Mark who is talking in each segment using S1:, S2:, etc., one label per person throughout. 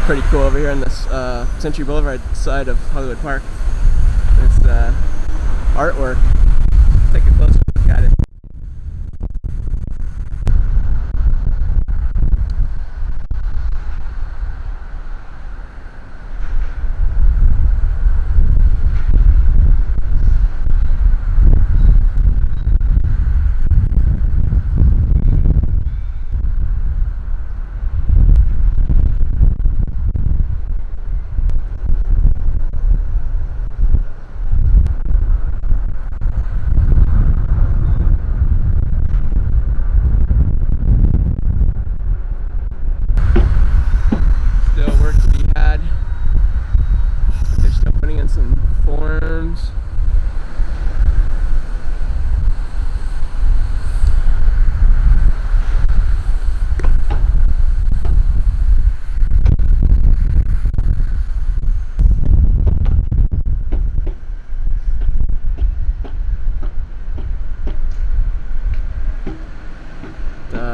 S1: pretty cool over here on this Century Boulevard side of Hollywood Park. This artwork. Take a closer look at it. Some forms.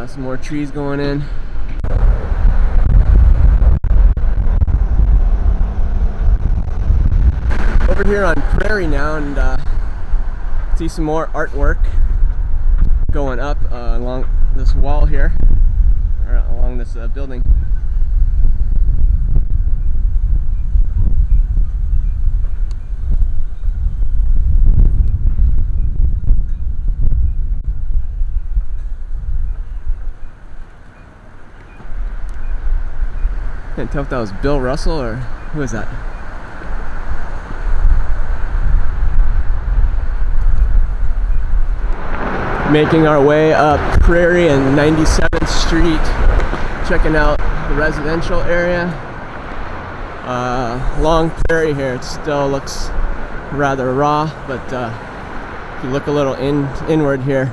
S1: Some more trees going in. Over here on Prairie now, and see some more artwork going up along this wall here, or along this building. Can't tell if that was Bill Russell or who is that? Making our way up Prairie and 97th Street, checking out the residential area. Long Prairie here, it still looks rather raw, but if you look a little inward here,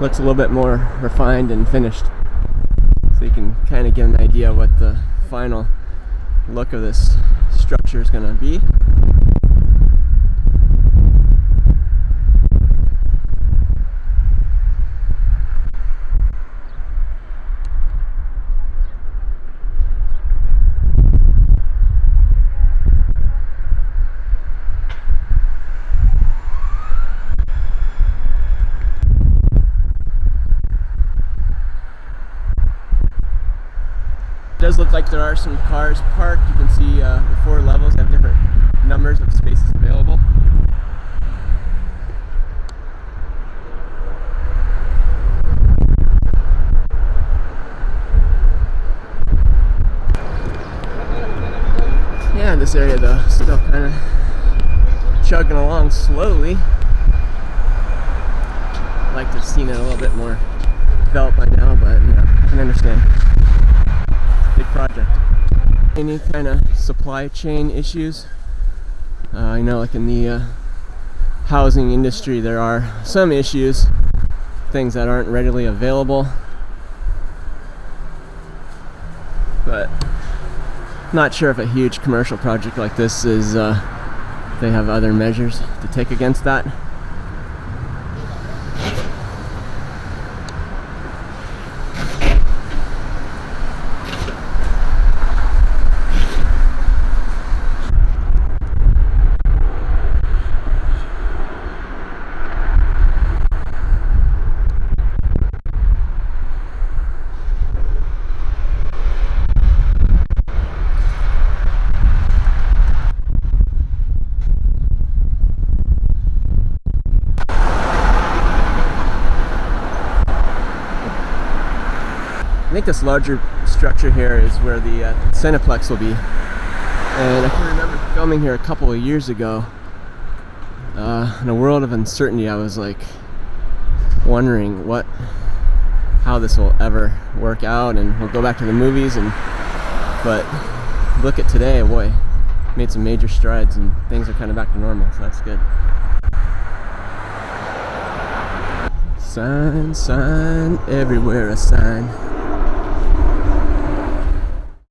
S1: looks a little bit more refined and finished. So you can kind of get an idea what the final look of this structure is going to be. It does look like there are some cars parked. You can see the 4 levels have different numbers of spaces available. Yeah, this area though, still kind of chugging along slowly. I'd like to have seen it a little bit more developed by now, but you know, I can understand. Big project. Any kind of supply chain issues? You know, like in the housing industry, there are some issues, things that aren't readily available. But not sure if a huge commercial project like this is, they have other measures to take against that. I think this larger structure here is where the Cinépolis will be. And I can remember filming here a couple of years ago. In a world of uncertainty, I was like wondering how this will ever work out, and we'll go back to the movies. But look at today, boy, made some major strides, and things are kind of back to normal, so that's good. Sign, sign, everywhere a sign.